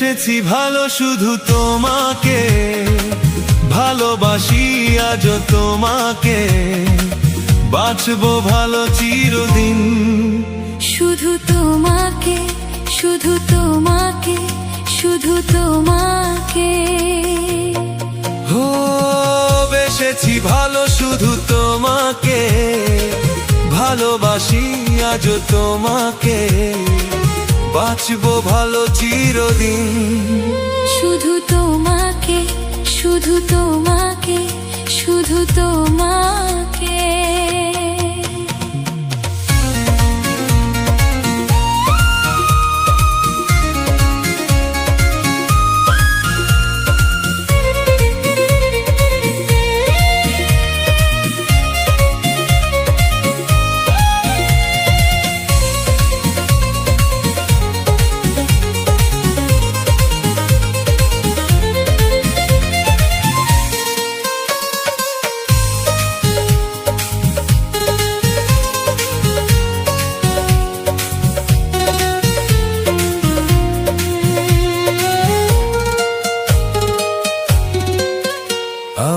বেসেছি ভালো শুধু তোমাকে, ভালোবাসি আজও তোমাকে, বাঁচবো ভালো চিরদিন। শুধু তোমাকে, শুধু তোমাকে, শুধু তোমাকে। ও বেসেছি ভালো শুধু তোমাকে, ভালোবাসি আজও তোমাকে, বাঁচবো ভালো চিরদিন। শুধু তোমাকে, শুধু তোমাকে, শুধু তোমাকে।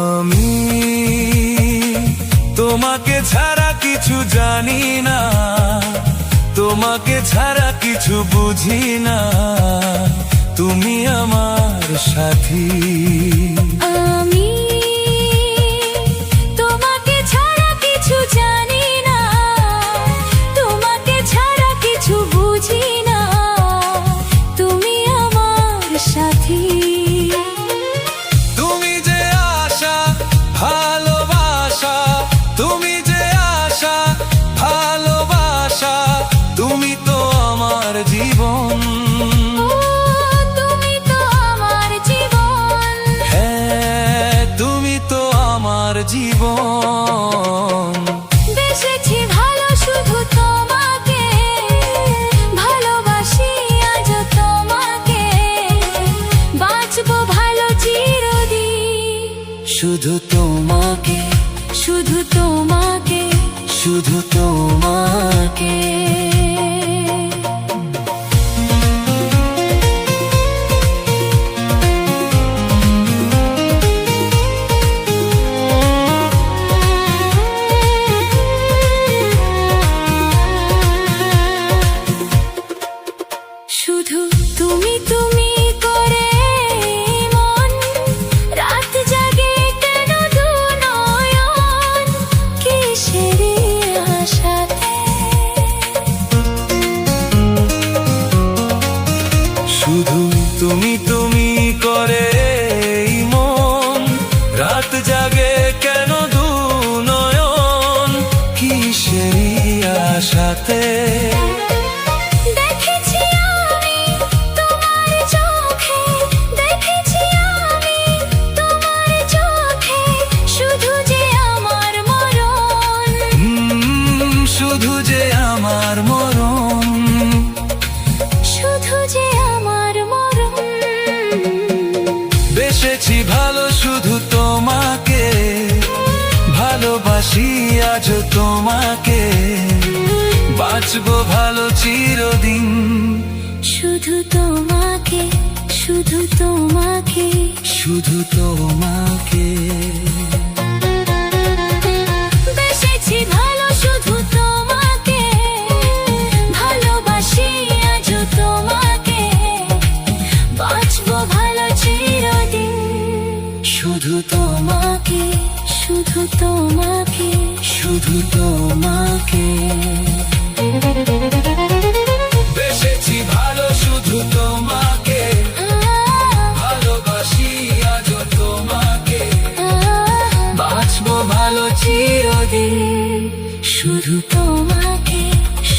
আমি তোমাকে ছাড়া কিছু জানি না, তোমাকে ছাড়া কিছু বুঝি না, তুমি আমার সাথী। আমি তোমাকে ছাড়া কিছু জানি না, তোমাকে ছাড়া কিছু বুঝি না, তুমি আমার সাথী। তুমি যে আশা ভালোবাসা, তুমি যে আশা ভালোবাসা, তুমি তো আমার জীবন। ও তুমি তো আমার জীবন। হ্যাঁ তুমি তো আমার জীবন। বেসেছি ভালো শুধু তোমাকে, ভালোবাসি আজও তোমাকে, বাঁচবো ভালো চিরদিন। শুধু তোমাকে, শুধু তোমাকে, শুধু তোমাকে। শুধু তুমি তুমি করে মন রাত জাগে কেন দু নয়ন, কিসের আশাতে। শুধু তুমি তুমি করে এই মন রাত জাগে কেন দু নয়ন, কিসের আশাতে। দেখেছি আমি তোমার চোখে, দেখেছি আমি তোমার চোখে, শুধু যে আমার মরণ। শুধু যে আমার মরণ, শুধু যে আমার মরণ। বেসেছি ভালো শুধু তোমাকে, ভালোবাসি আজও তোমাকে, বাঁচবো ভালো চিরদিন। শুধু তোমাকে, শুধু তোমাকে, শুধু তোমাকে। বেসেছি ভালো শুধু তোমাকে, ভালোবাসি আজও তোমাকে, বাঁচবো ভালো চিরদিন। শুধু তোমাকে, শুধু তোমাকে, শুধু তোমাকে। বেসেছি ভালো শুধু তোমাকে, ভালোবাসি আজও তোমাকে, বাঁচবো ভালো চিরদিন। শুধু তোমাকে,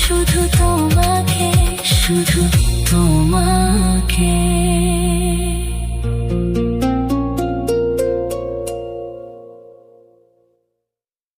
শুধু তোমাকে, শুধু তোমাকে।